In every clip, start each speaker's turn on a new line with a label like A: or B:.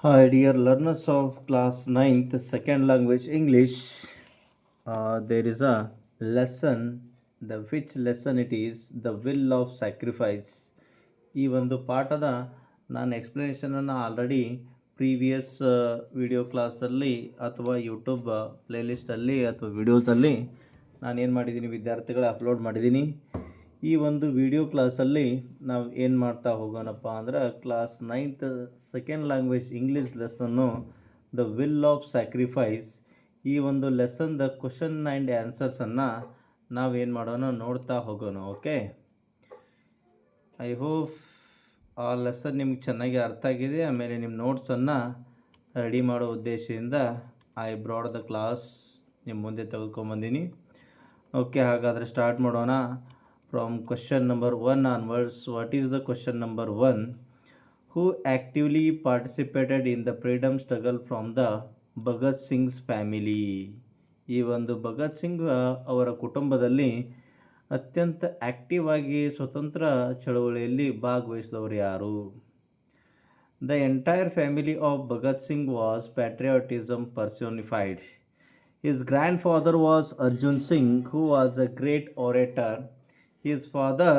A: Hi, dear learners of class ninth, second language English. There is a lesson, the which lesson it is, the will of sacrifice. ಈ ಒಂದು ಪಾಠದ ನಾನು ಎಕ್ಸ್ಪ್ಲನೇಷನನ್ನು already previous video ಕ್ಲಾಸಲ್ಲಿ ಅಥವಾ YouTube ಪ್ಲೇಲಿಸ್ಟಲ್ಲಿ ಅಥವಾ ವಿಡಿಯೋಸಲ್ಲಿ ನಾನೇನು ಮಾಡಿದ್ದೀನಿ ವಿದ್ಯಾರ್ಥಿಗಳೇ ಅಪ್ಲೋಡ್ ಮಾಡಿದ್ದೀನಿ. ಈ ಒಂದು ವಿಡಿಯೋ ಕ್ಲಾಸಲ್ಲಿ ನಾವು ಏನು ಮಾಡ್ತಾ ಹೋಗೋಣಪ್ಪ ಅಂದ್ರೆ class ninth second language English lesson the will of sacrifice. ಈ ಒಂದು ಲೆಸನ್ದ ಕ್ವಶನ್ ಆ್ಯಂಡ್ ಆನ್ಸರ್ಸನ್ನು ನಾವೇನು ಮಾಡೋಣ ನೋಡ್ತಾ ಹೋಗೋಣ. ಓಕೆ, ಐ ಹೋಪ್ ಆ ಲೆಸನ್ ನಿಮ್ಗೆ ಚೆನ್ನಾಗಿ ಅರ್ಥ ಆಗಿದೆ. ಆಮೇಲೆ ನಿಮ್ಮ ನೋಟ್ಸನ್ನು ರೆಡಿ ಮಾಡೋ ಉದ್ದೇಶದಿಂದ ಐ ಬ್ರಾಡ್ ದ ಕ್ಲಾಸ್ ನಿಮ್ಮ ಮುಂದೆ ತೆಗೆದುಕೊಂಬಂದೀನಿ. ಓಕೆ, ಹಾಗಾದರೆ ಸ್ಟಾರ್ಟ್ ಮಾಡೋಣ. From question number 1 onwards, what is the question number 1? Who actively participated in the freedom struggle from the Bhagat Singh's family? ಈ ಒಂದು ಭಗತ್ ಸಿಂಗ್ ಅವರ ಕುಟುಂಬದಲ್ಲಿ ಅತ್ಯಂತ ಆಕ್ಟಿವ್ ಆಗಿ ಸ್ವತಂತ್ರ ಚಳವಳಿಯಲ್ಲಿ ಭಾಗವಹಿಸಿದವರು ಯಾರು? The entire family of Bhagat Singh was patriotism personified. His grandfather was Arjun Singh, who was a great orator. His father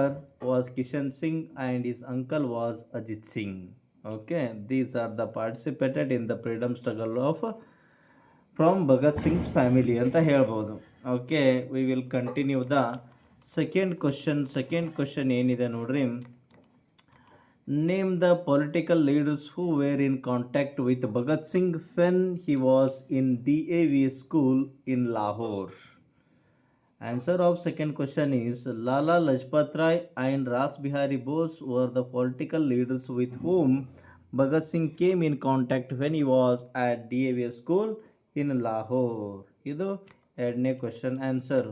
A: was Kishan Singh and his uncle was Ajit Singh. Okay, these are the participated in the freedom struggle of from Bhagat Singh's family ಅಂತ ಹೇಳ್ಬೋದು. Okay, we will continue the second question ಏನಿದೆ ನೋಡ್ರಿ. Name the political leaders who were in contact with Bhagat Singh when he was in DAV school in Lahore. Answer of second question is Lala Lajpat Rai and Ras Bihari Bose were the political leaders with whom Bhagat Singh came in contact when he was at DAV school in Lahore. ಇದು ಎರಡನೇ question answer.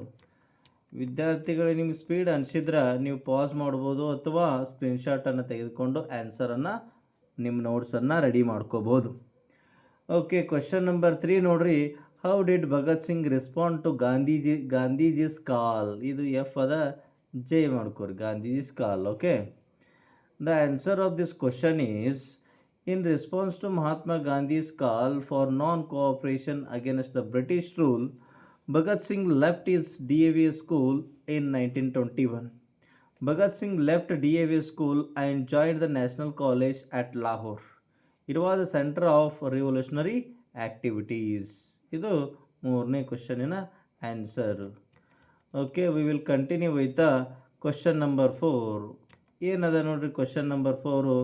A: ವಿದ್ಯಾರ್ಥಿಗಳು ನಿಮ್ಗೆ speed ಅನಿಸಿದ್ರೆ ನೀವು pass ಮಾಡ್ಬೋದು ಅಥವಾ ಸ್ಕ್ರೀನ್ಶಾಟನ್ನು ತೆಗೆದುಕೊಂಡು ಆನ್ಸರನ್ನು ನಿಮ್ಮ ನೋಟ್ಸನ್ನು ರೆಡಿ ಮಾಡ್ಕೋಬೋದು. ಓಕೆ, ಕ್ವಶನ್ ನಂಬರ್ 3 ನೋಡ್ರಿ. How did Bhagat Singh respond to Gandhiji's call? ಇದು ಎಫ್ ಅದ, ಜೆ ಮಾಡ್ಕೋರಿ, Gandhiji's call. Okay, the answer of this question is in response to Mahatma Gandhi's call for non cooperation against the British rule, Bhagat Singh left his DAV school in 1921. Bhagat Singh left DAV school and joined the National College at Lahore. It was a center of revolutionary activities. ಇದು ಮೂರನೇ ಕ್ವಶನಿನ answer. Okay, we will continue with the question number 4. ಏನದ ನೋಡ್ರಿ question number 4.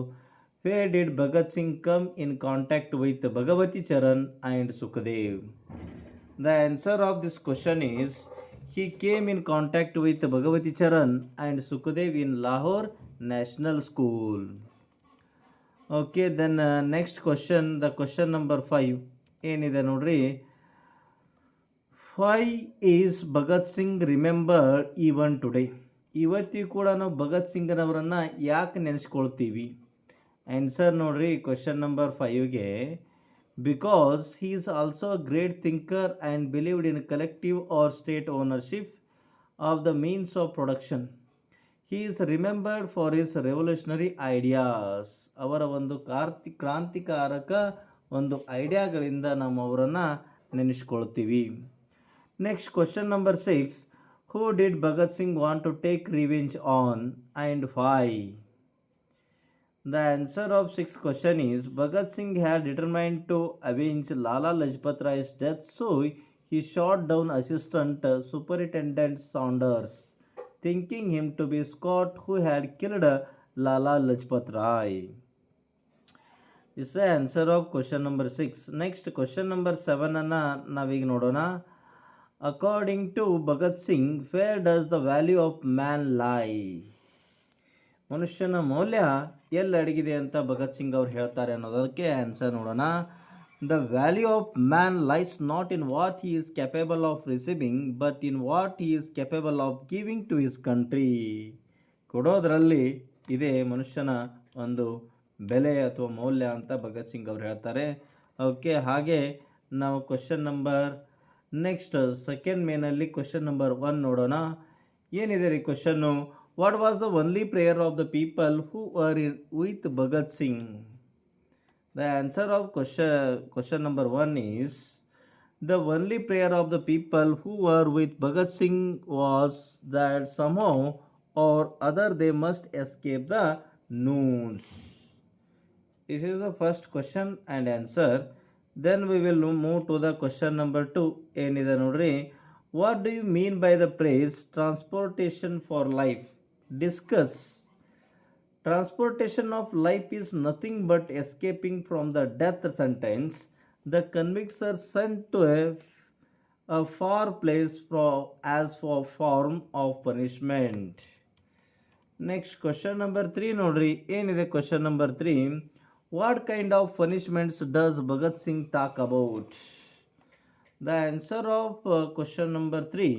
A: Where did Bhagat Singh come in contact with Bhagwati Charan and Sukhdev? The answer of this question is he came in contact with Bhagavati Charan and Sukhdev in Lahore National School. Okay, then next question, the question number 5 ಏನಿದೆ ನೋಡ್ರಿ. why is Bhagat Singh remembered even today? ಇವತ್ತಿಗೂ ಕೂಡ ನಾವು ಭಗತ್ ಸಿಂಗ್ನವರನ್ನು ಯಾಕೆ ನೆನೆಸ್ಕೊಳ್ತೀವಿ? Answer ನೋಡ್ರಿ question number 5ಗೆ. Because he is also a great thinker and believed in collective or state ownership of the means of production. He is remembered for his revolutionary ideas. ಅವರ ಒಂದು ಕ್ರಾಂತಿಕಾರಕ ಒಂದು ಐಡಿಯಾಗಳಿಂದ ನಾವು ಅವರನ್ನು ನೆನೆಸ್ಕೊಳ್ತೀವಿ. Next question number 6. Who did Bhagat Singh want to take revenge on and why? The answer of 6th question is Bhagat Singh had determined to avenge Lala Lajpat Rai's death, so he shot down Assistant Superintendent Saunders, thinking him to be Scott who had killed Lala Lajpat Rai. This is the answer of question number 6. Next question number 7 ಅನ್ನು ನಾವೀಗ ನೋಡೋಣ. According to Bhagat Singh, where does the value of man lie? ಮನುಷ್ಯನ ಮೌಲ್ಯ ಎಲ್ಲಿ ಅಡಗಿದೆ ಅಂತ ಭಗತ್ ಸಿಂಗ್ ಅವ್ರು ಹೇಳ್ತಾರೆ ಅನ್ನೋದಕ್ಕೆ ಆನ್ಸರ್ ನೋಡೋಣ. The value of man lies not in what he is capable of receiving but in what he is capable of giving to his country. ಕೊಡೋದರಲ್ಲಿ ಇದೆ ಮನುಷ್ಯನ ಒಂದು ಬೆಲೆ ಅಥವಾ ಮೌಲ್ಯ ಅಂತ ಭಗತ್ ಸಿಂಗ್ ಅವ್ರು ಹೇಳ್ತಾರೆ. ಓಕೆ, ಹಾಗೆ ನಾವು ಕ್ವಶನ್ ನಂಬರ್ ನೆಕ್ಸ್ಟ್ ಸೆಕೆಂಡ್ ಮೇನಲ್ಲಿ ಕ್ವಶನ್ ನಂಬರ್ 1 ನೋಡೋಣ. ಏನಿದೆ ರೀ question. What was the only prayer of the people who were with Bhagat Singh? The answer of question number 1 is the only prayer of the people who were with Bhagat Singh was that somehow or other they must escape the noons. This is the first question and answer. Then we will move to the question number 2. ಏನಿದೆ ನೋಡ್ರಿ, what do you mean by the phrase transportation for life? Discuss. Transportation of life is nothing but escaping from the death sentence. The convicts are sent to a far place as for form of punishment. Next question number 3 ನೋಡ್ರಿ, ಏನಿದೆ question number 3. What kind of punishments does Bhagat Singh talk about? The answer of question number 3,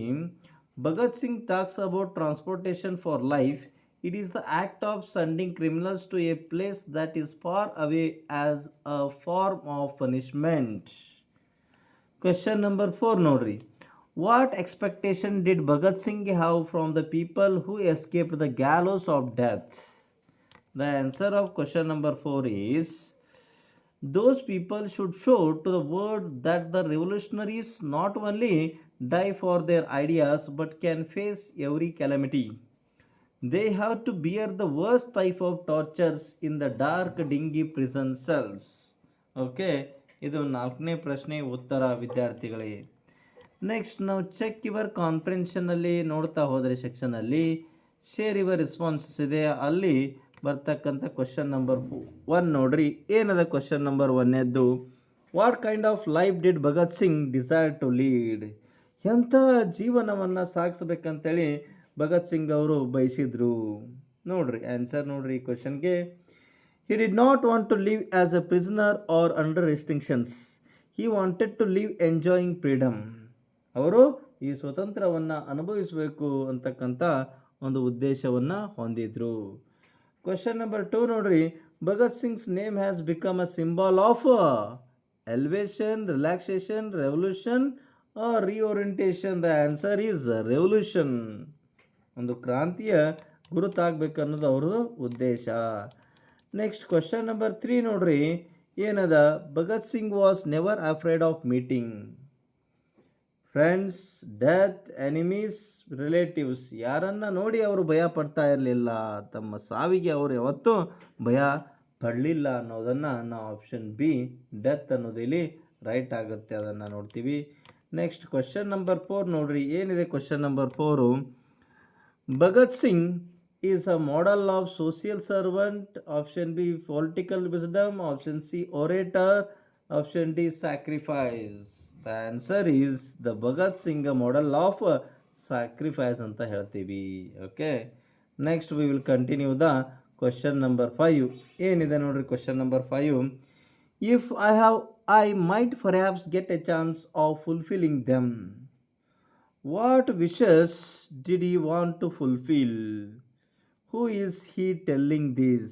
A: Bhagat Singh talks about transportation for life. It is the act of sending criminals to a place that is far away as a form of punishment. Question number 4 ನೋಡ್ರಿ, what expectation did Bhagat Singh have from the people who escaped the gallows of death? The answer of question number 4 is those people should show to the world that the revolutionaries not only die for their ideas but can face every calamity. They have to bear the worst type of tortures in the dark dingy prison cells. Okay, ಇದು 4ನೇ ಪ್ರಶ್ನೆ ಉತ್ತರ ವಿದ್ಯಾರ್ಥಿಗಳಿಗೆ. Next ನಾವು check your ಕಾಂಪ್ರಿಹೆನ್ಷನಲ್ಲಿ ನೋಡ್ತಾ ಹೋದರೆ ಸೆಕ್ಷನಲ್ಲಿ share your responses ಇದೆ, ಅಲ್ಲಿ ಬರ್ತಕ್ಕಂಥ ಕ್ವಶನ್ ನಂಬರ್ 1 ನೋಡ್ರಿ, ಏನದ ಕ್ವಶನ್ ನಂಬರ್ 1ನೇದ್ದು, what kind of life did Bhagat Singh desire to lead? ಎಂಥ ಜೀವನವನ್ನು ಸಾಗಿಸ್ಬೇಕಂತೇಳಿ ಭಗತ್ ಸಿಂಗ್ ಅವರು ಬಯಸಿದ್ರು ನೋಡ್ರಿ. ಆನ್ಸರ್ ನೋಡ್ರಿ ಈ ಕ್ವಶನ್ಗೆ, he did not want to live as a prisoner or under restrictions. He wanted to live enjoying freedom. ಅವರು ಈ ಸ್ವತಂತ್ರವನ್ನು ಅನುಭವಿಸಬೇಕು ಅಂತಕ್ಕಂಥ ಒಂದು ಉದ್ದೇಶವನ್ನು ಹೊಂದಿದ್ರು. ಕ್ವಶನ್ ನಂಬರ್ 2 ನೋಡ್ರಿ, Bhagat Singh's name has become a symbol of elevation, relaxation, revolution or reorientation? The answer is revolution. ಒಂದು ಕ್ರಾಂತಿಯ ಗುರುತಾಗಬೇಕನ್ನೋದು ಅವ್ರದ್ದು ಉದ್ದೇಶ. ನೆಕ್ಸ್ಟ್ ಕ್ವಶನ್ ನಂಬರ್ 3 ನೋಡ್ರಿ, ಏನದ, Bhagat Singh was never afraid of meeting friends, death, enemies, relatives. ಯಾರನ್ನ ನೋಡಿ ಅವರು ಭಯ ಪಡ್ತಾ ಇರಲಿಲ್ಲ, ತಮ್ಮ ಸಾವಿಗೆ ಅವರು ಯಾವತ್ತೂ ಭಯ ಪಡಲಿಲ್ಲ ಅನ್ನೋದನ್ನು ನಾವು ಆಪ್ಷನ್ ಬಿ ಡೆತ್ ಅನ್ನೋದು ಇಲ್ಲಿ ರೈಟ್ ಆಗುತ್ತೆ, ಅದನ್ನು ನೋಡ್ತೀವಿ. ನೆಕ್ಸ್ಟ್ ಕ್ವಶನ್ ನಂಬರ್ 4 ನೋಡ್ರಿ, ಏನಿದೆ question number 4, Bhagat Singh is a model of social servant, option B political wisdom, option C orator, option D sacrifice? The answer is the Bhagat Singh a model of sacrifice ಅಂತ ಹೇಳ್ತೀವಿ. Okay, next we will continue the question number 5. ಏನಿದೆ ನೋಡ್ರಿ question number 5, if I might perhaps get a chance of fulfilling them, what wishes did he want to fulfill? Who is he telling these?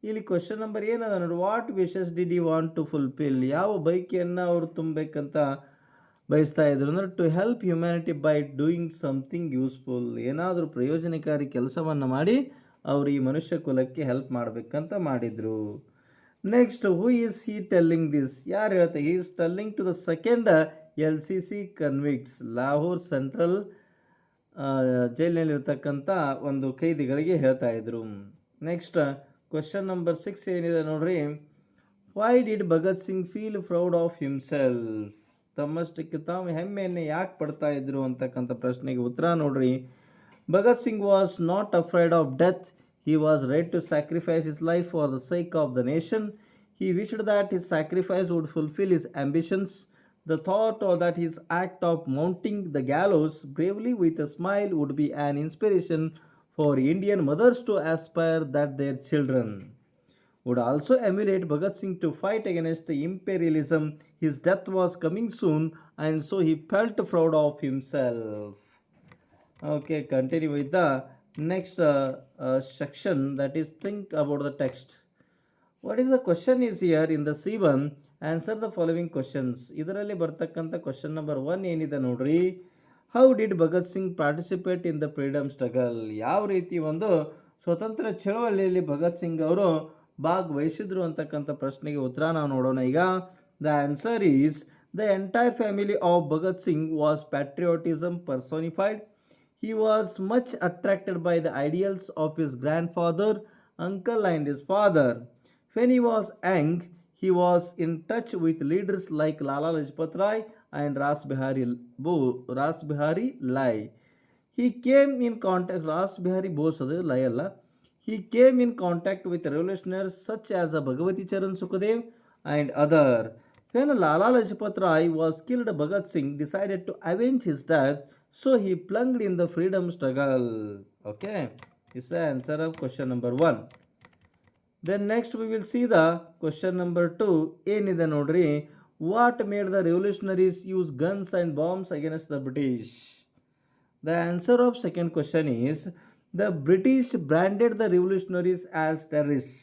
A: ಇಲ್ಲಿ question number ಏನದ ನೋಡಿ, what wishes did you want to fulfill? ಯಾವ ಬೈಕಿಯನ್ನು ಅವರು ತುಂಬಬೇಕಂತ ಬಯಸ್ತಾ ಇದ್ರು ಅಂದರೆ to help humanity by doing something useful. ಏನಾದರೂ ಪ್ರಯೋಜನಕಾರಿ ಕೆಲಸವನ್ನು ಮಾಡಿ ಅವರು ಈ ಮನುಷ್ಯ ಕುಲಕ್ಕೆ ಹೆಲ್ಪ್ ಮಾಡಬೇಕಂತ ಮಾಡಿದರು. Next, who is he telling this? ಯಾರು ಹೇಳ್ತಾರೆ? He is telling to the second LCC convicts, Lahore central ಜೈಲಿನಲ್ಲಿರ್ತಕ್ಕಂಥ ಒಂದು ಕೈದಿಗಳಿಗೆ ಹೇಳ್ತಾ ಇದ್ರು. ನೆಕ್ಸ್ಟ್ ಕ್ವಶನ್ ನಂಬರ್ 6 ಏನಿದೆ ನೋಡ್ರಿ, why did Bhagat Singh feel proud of himself? ತಮ್ಮಷ್ಟಕ್ಕೆ ತಾವು ಹೆಮ್ಮೆಯನ್ನು ಯಾಕೆ ಪಡ್ತಾ ಇದ್ರು ಅಂತಕ್ಕಂಥ ಪ್ರಶ್ನೆಗೆ ಉತ್ತರ ನೋಡ್ರಿ, Bhagat Singh was not afraid of death. He was ready to sacrifice his life for the sake of the nation. He wished that his sacrifice would fulfill his ambitions. The thought that his act of mounting the gallows bravely with a smile would be an inspiration for Indian mothers to aspire that their children would also emulate Bhagat Singh to fight against imperialism. His death was coming soon, and so he felt proud of himself. Okay, continue with the next section, that is think about the text. What is the question is here in the C1, answer the following questions. ಇದರಲ್ಲಿ ಬರ್ತಕ್ಕಂಥ question number 1 ಏನಿದೆ ನೋಡ್ರಿ, how did Bhagat Singh participate in the freedom struggle? ಯಾವ ರೀತಿ ಒಂದು ಸ್ವತಂತ್ರ ಚಳವಳಿಯಲ್ಲಿ ಭಗತ್ ಸಿಂಗ್ ಅವರು ಭಾಗವಹಿಸಿದ್ರು ಅಂತಕ್ಕಂಥ ಪ್ರಶ್ನೆಗೆ ಉತ್ತರ ನಾವು ನೋಡೋಣ ಈಗ. The answer is the entire family of Bhagat Singh was patriotism personified. He was much attracted by the ideals of his grandfather, uncle, and his father. When he was young, he was in touch with leaders like Lala Lajpat Rai and Ras Bihari Lai. He came in contact Ras Bihari Bose adu Lai alla. He came in contact with revolutionaries such as Bhagavati Charan Sukhdev and other. When Lala Lajpat Rai was killed, Bhagat Singh decided to avenge his death, so he plunged in the freedom struggle. Okay, this is the answer of question number 1. Then next we will see the question number 2. ಏನಿದೆ ನೋಡ್ರಿ, what made the revolutionaries use guns and bombs against the British? The answer of second question is the British branded the revolutionaries as terrorists.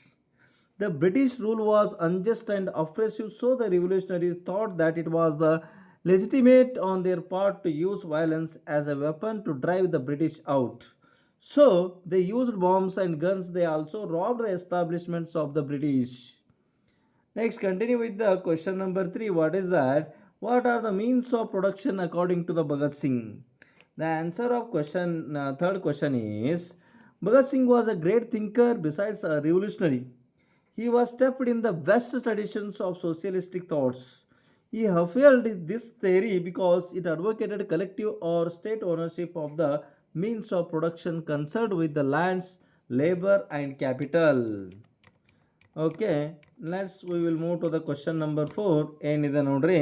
A: The British rule was unjust and oppressive, so the revolutionaries thought that it was the legitimate on their part to use violence as a weapon to drive the British out. So they used bombs and guns. They also robbed the establishments of the British. Next, continue with the question number 3. What is that? What are the means of production according to the Bhagat Singh? The answer of third question is Bhagat Singh was a great thinker besides a revolutionary. He was steeped in the West traditions of socialistic thoughts. He upheld this theory because it advocated collective or state ownership of the means of production concerned with the lands, labor, and capital. Okay, we will move to the question number 4. ಏನಿದೆ ನೋಡ್ರಿ,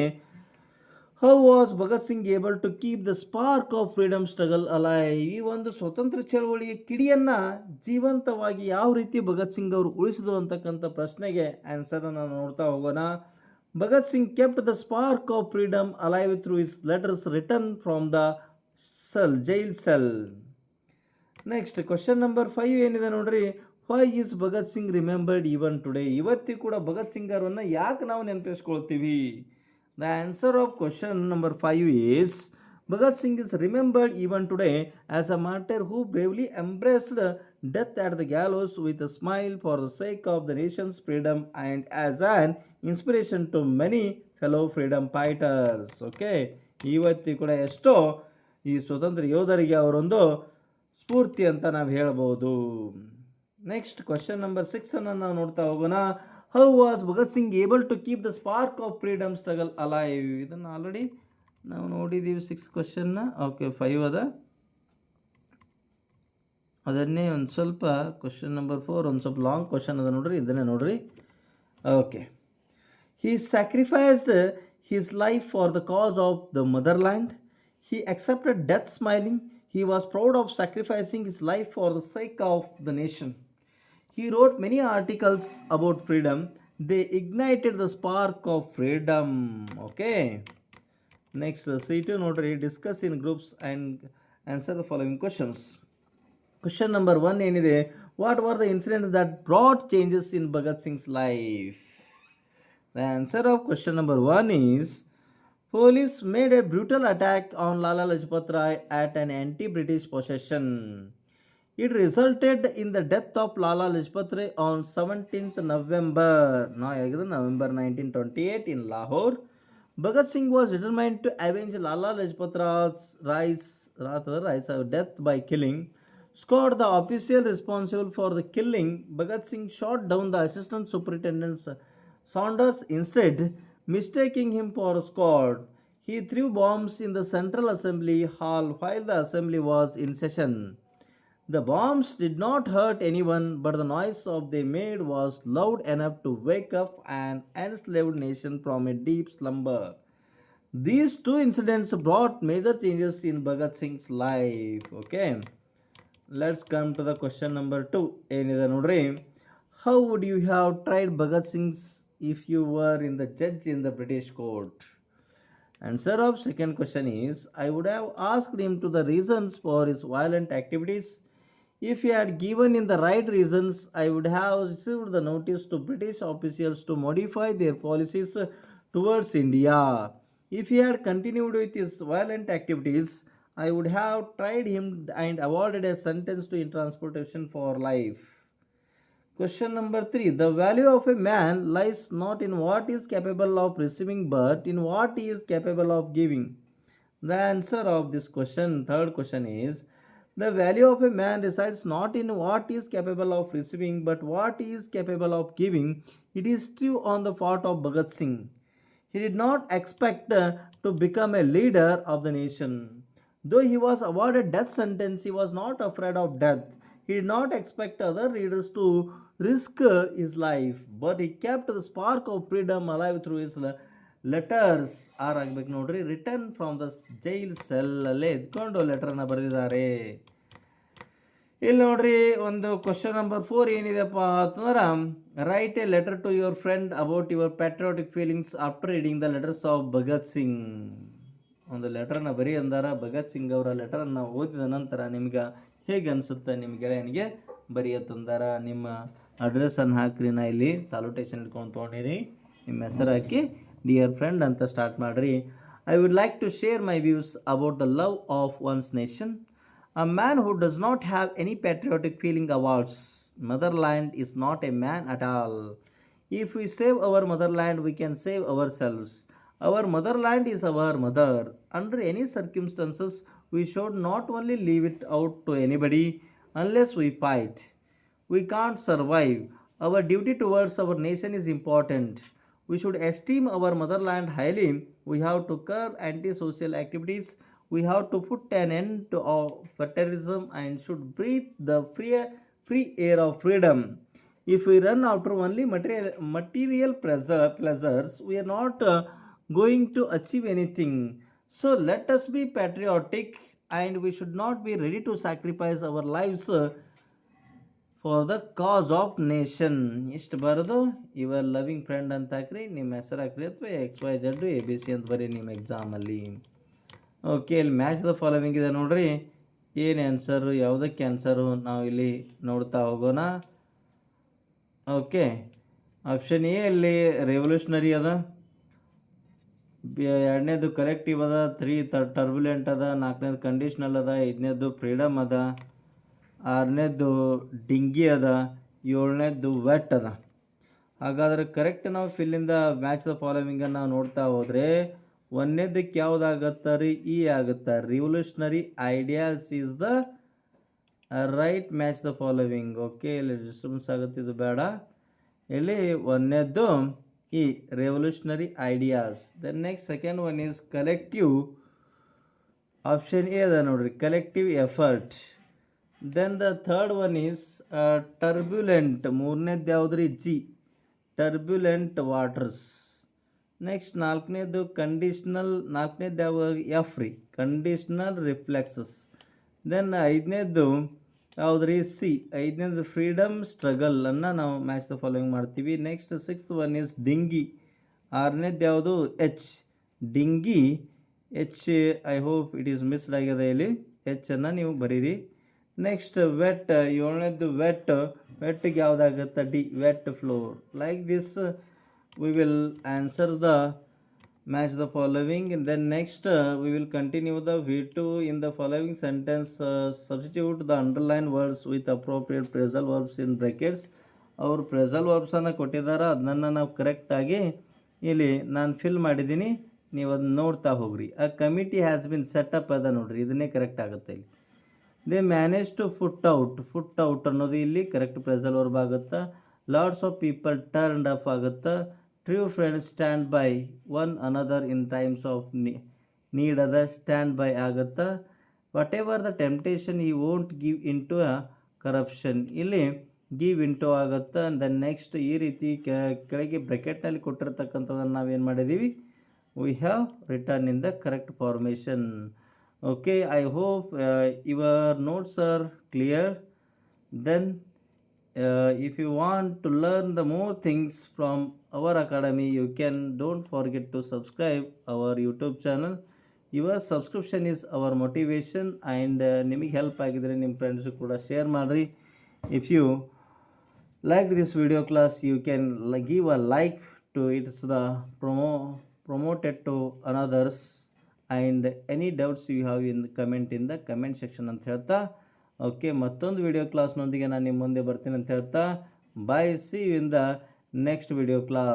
A: how was Bhagat Singh able to keep the spark of freedom struggle alive? ಈ ಒಂದು ಸ್ವತಂತ್ರ ಚಳವಳಿಯ ಕಿಡಿಯನ್ನು ಜೀವಂತವಾಗಿ ಯಾವ ರೀತಿ ಭಗತ್ ಸಿಂಗ್ ಅವರು ಉಳಿಸಿದ್ರು ಅಂತಕ್ಕಂಥ ಪ್ರಶ್ನೆಗೆ ಆನ್ಸರನ್ನು ನಾವು ನೋಡ್ತಾ ಹೋಗೋಣ. Bhagat Singh kept the spark of freedom alive through his letters return from the jail cell. Next question number 5 ಏನಿದೆ ನೋಡ್ರಿ, why is Bhagat Singh remembered even today? ಇವತ್ತಿಗೂ ಕೂಡ ಭಗತ್ ಸಿಂಗ್ ಅವರನ್ನು ಯಾಕೆ ನಾವು ನೆನಪಿಸ್ಕೊಳ್ತೀವಿ? The answer of question number 5 is Bhagat Singh is remembered even today as a martyr who bravely embraced death at the gallows with a smile for the sake of the nation's freedom and as an inspiration to many fellow freedom fighters. Okay, ಇವತ್ತಿಗೂ ಕೂಡ ಎಷ್ಟೋ ಈ ಸ್ವತಂತ್ರ ಯೋಧರಿಗೆ ಅವರೊಂದು ಸ್ಫೂರ್ತಿ ಅಂತ ನಾವು ಹೇಳ್ಬೋದು. ನೆಕ್ಸ್ಟ್ ಕ್ವಶನ್ ನಂಬರ್ 6 ನಾವು ನೋಡ್ತಾ ಹೋಗೋಣ. How was Bhagat Singh able to keep the spark of freedom struggle alive? ಇದನ್ನು ಆಲ್ರೆಡಿ ನಾವು ನೋಡಿದ್ದೀವಿ 6 ಕ್ವಶನ್ನ. ಓಕೆ, 5 ಅದ, ಅದನ್ನೇ ಒಂದು ಸ್ವಲ್ಪ ಕ್ವಶನ್ ನಂಬರ್ 4 ಒಂದು ಸ್ವಲ್ಪ ಲಾಂಗ್ ಕ್ವಶನ್ ಅದ ನೋಡ್ರಿ, ಇದನ್ನೇ ನೋಡ್ರಿ. Okay, he sacrificed his life for the cause of the motherland. He accepted death smiling. He was proud of sacrificing his life for the sake of the nation. He wrote many articles about freedom. They ignited the spark of freedom. Okay. Next, C2 notary, discuss in groups and answer the following questions. Question number 1 ಏನಿದೆ, what were the incidents that brought changes in Bhagat Singh's life? The answer of question number 1 is police made a brutal attack on Lala Lajpat Rai at an anti-British possession. It resulted in the death of Lala Lajpat Rai on 17th November 1928 in Lahore. Bhagat Singh was determined to avenge Lala Lajpat Rai's death by killing. Scott, the official responsible for the killing, Bhagat Singh shot down the assistant superintendent Saunders instead, mistaking him for Scott. He threw bombs in the Central Assembly Hall while the assembly was in session. The bombs did not hurt anyone, but the noise they made was loud enough to wake up an enslaved nation from a deep slumber. These 2 incidents brought major changes in Bhagat Singh's life. Okay, let's come to the question number 2. ಏನಿದೆ ನೋಡ್ರಿ, how would you have tried Bhagat Singh's if you were in the judge in the British court? Answer of second question is I would have asked him to the reasons for his violent activities. If he had given in the right reasons, I would have received the notice to British officials to modify their policies towards India. If he had continued with his violent activities, I would have tried him and awarded a sentence to transportation for life. Question number 3. The value of a man lies not in what he is capable of receiving but in what he is capable of giving. The answer of this question, third question, is the value of a man resides not in what he is capable of receiving but what he is capable of giving. It is true on the part of Bhagat Singh. He did not expect to become a leader of the nation. Though he was awarded death sentence, he was not afraid of death. He did not expect other leaders to risk his life, but he kept the spark of freedom alive through his letters are ಆಗ್ಬೇಕು ನೋಡ್ರಿ, return from the jail ಸೆಲ್ಲಲ್ಲೇ ಇದ್ಕೊಂಡು ಲೆಟರ್ನ ಬರೆದಿದ್ದಾರೆ. ಇಲ್ಲಿ ನೋಡ್ರಿ ಒಂದು question number 4 ಏನಿದೆಪ್ಪ ಅಂತಂದ್ರೆ, write a letter to your friend about your patriotic feelings after reading the letters of Bhagat Singh. ಒಂದು ಲೆಟರ್ನ ಬರೀ ಅಂದಾರ. ಭಗತ್ ಸಿಂಗ್ ಅವರ ಲೆಟರನ್ನು ಓದಿದ ನಂತರ ನಿಮ್ಗೆ ಹೇಗೆ ಅನಿಸುತ್ತೆ ನಿಮ್ಮ ಗೆಳೆಯನಿಗೆ ಬರೆಯತ್ತಂದಾರ. ನಿಮ್ಮ ಅಡ್ರೆಸ್ಸನ್ನು ಹಾಕ್ರಿ. ನಾ ಇಲ್ಲಿ ಸಾಲ್ಯುಟೇಷನ್ ಇಟ್ಕೊಂಡು ತೊಗೊಂಡಿರಿ. ನಿಮ್ಮ ಹೆಸರು ಹಾಕಿ ಡಿಯರ್ ಫ್ರೆಂಡ್ ಅಂತ ಸ್ಟಾರ್ಟ್ ಮಾಡಿರಿ. I would like to share my views about the love of one's nation. A man who does not have any patriotic feeling awards motherland is not a man at all. If we save our motherland, we can save ourselves. Our motherland is our mother. Under any circumstances, we should not only leave it out to anybody unless we fight. We can't survive. Our duty towards our nation is important. We should esteem our motherland highly. We have to curb anti-social activities. We have to put an end to fatalism and should breathe the free air of freedom. If we run after only material pleasures, we are not going to achieve anything. So let us be patriotic and we should not be ready to sacrifice our lives for the cos of nation. ಇಷ್ಟು ಬರೋದು your loving friend ಅಂತ ಹಾಕ್ರಿ. ನಿಮ್ಮ ಹೆಸರು ಹಾಕ್ರಿ ಅಥವಾ XYZ ABC ಅಂತ ಬರೀ ನಿಮ್ಮ ಎಕ್ಸಾಮಲ್ಲಿ. ಓಕೆ, ಇಲ್ಲಿ ಮ್ಯಾಚ್ ದ ಫಾಲೋವಿಂಗ್ ಇದೆ ನೋಡ್ರಿ. ಏನು ಆನ್ಸರು, ಯಾವುದಕ್ಕೆ ಆನ್ಸರು ನಾವು ಇಲ್ಲಿ ನೋಡ್ತಾ ಹೋಗೋಣ. ಓಕೆ, ಆಪ್ಷನ್ ಎ ಅಲ್ಲಿ ರೆವಲ್ಯೂಷನರಿ ಅದ, ಎರಡನೇದು ಕಲೆಕ್ಟಿವ್ ಅದ, 3 ಟರ್ಬುಲೆಂಟ್ ಅದ, 4ನೇದು ಕಂಡೀಷ್ನಲ್ ಅದ, 5ನೇದು ಫ್ರೀಡಮ್ ಅದ, 6ನೇದು ಡಿಂಗಿ ಅದ, 7ನೇದು ವೆಟ್ ಅದ. ಹಾಗಾದ್ರೆ ಕರೆಕ್ಟ್ ನಾವು ಫಿಲ್ಲಿಂದ ಮ್ಯಾಚ್ ದ ಫಾಲೋವಿಂಗನ್ನು ನಾವು ನೋಡ್ತಾ ಹೋದರೆ 1ನೇದಕ್ಕೆ ಯಾವುದಾಗತ್ತ ರೀ, ಇ ಆಗುತ್ತಾ. Revolutionary ideas is the right match the following. Okay, ಇಲ್ಲಿ ಡಿಸ್ಟರ್ಬೆನ್ಸ್ ಆಗುತ್ತೆ, ಇದು ಬೇಡ. ಇಲ್ಲಿ 1ನೇದ್ದು E revolutionary ideas. Then next second one is collective. Option A ಅದ ನೋಡ್ರಿ, collective effort. Then the third one is turbulent. 3ನೇದ್ದು ಯಾವುದ್ರಿ, ಜಿ ಟರ್ಬ್ಯುಲೆಂಟ್ ವಾಟರ್ಸ್. ನೆಕ್ಸ್ಟ್ 4ನೇದು ಕಂಡೀಷ್ನಲ್. 4ನೇದು ಯಾವ, ಎಫ್ ರೀ ಕಂಡೀಷ್ನಲ್ ರಿಫ್ಲೆಕ್ಸಸ್. ದೆನ್ 5ನೇದು ಯಾವುದ್ರಿ, ಸಿ 5ನೇದು ಫ್ರೀಡಮ್ ಸ್ಟ್ರಗಲನ್ನು ನಾವು ಮ್ಯಾಚ್ ದ ಫಾಲೋವಿಂಗ್ ಮಾಡ್ತೀವಿ. Next 6th one is dinghy. 6ನೇದು ಯಾವುದು, H dinghy. H I hope it is missed ಆಗಿದೆ, ಇಲ್ಲಿ ಎಚ್ಚನ್ನು ನೀವು ಬರೀರಿ. ನೆಕ್ಸ್ಟ್ ವೆಟ್, 7ನೇದು ವೆಟ್. ವೆಟ್ಗೆ ಯಾವುದಾಗುತ್ತೆ, D wet floor. Like this we will answer the match the following. And then next we will continue the V2. In the following sentence substitute the underlined words with appropriate phrasal verbs in brackets. ಅವ್ರು ಪ್ರೆಸಲ್ ವರ್ಬ್ಸನ್ನು ಕೊಟ್ಟಿದ್ದಾರೆ, ಅದನ್ನು ನಾವು ಕರೆಕ್ಟಾಗಿ ಇಲ್ಲಿ ನಾನು fill ಮಾಡಿದ್ದೀನಿ, ನೀವು ಅದನ್ನ ನೋಡ್ತಾ ಹೋಗ್ರಿ. ಆ ಕಮಿಟಿ ಹ್ಯಾಸ್ ಬಿನ್ ಸೆಟಪ್ ಅದ ನೋಡ್ರಿ, ಇದನ್ನೇ ಕರೆಕ್ಟ್ ಆಗುತ್ತೆ. ಇಲ್ಲಿ they manage to put out ಅನ್ನೋದು ಇಲ್ಲಿ ಕರೆಕ್ಟ್ ಪ್ರೆಸಲ್ ವರ್ಬ್ ಆಗುತ್ತಾ. Lots of people turned up ಆಗುತ್ತಾ. True friends stand by one another in times of need ಅದ ಸ್ಟ್ಯಾಂಡ್ ಬೈ ಆಗುತ್ತಾ. Whatever the temptation he won't give in to corruption, ಇಲ್ಲಿ give in to ಆಗುತ್ತಾ. Then next ಈ ರೀತಿ ಕೆಳಗೆ ಬ್ರ್ಯಾಕೆಟ್ನಲ್ಲಿ ಕೊಟ್ಟಿರ್ತಕ್ಕಂಥದ್ದನ್ನು ನಾವೇನು ಮಾಡಿದ್ದೀವಿ, we have return in the correct formation. Okay, I hope your notes are clear. Then if you want to learn the more things from our academy, you can don't forget to subscribe our YouTube channel. Your subscription is our motivation and ನಿಮಗೆ help ಆಗಿದ್ರೆ ನಿಮ್ಮ friends ಕೂಡ share ಮಾಡಿರಿ. If you like this video class, you can give a like to it, so the promoted to others, and any doubts you have in the comment section ಅಂತ ಹೇಳ್ತಾ, okay, ಮತ್ತೊಂದು video ಕ್ಲಾಸ್ನೊಂದಿಗೆ ನಾನು ನಿಮ್ಮ ಮುಂದೆ ಬರ್ತೀನಿ ಅಂತ ಹೇಳ್ತಾ Bye. See you in the next video class.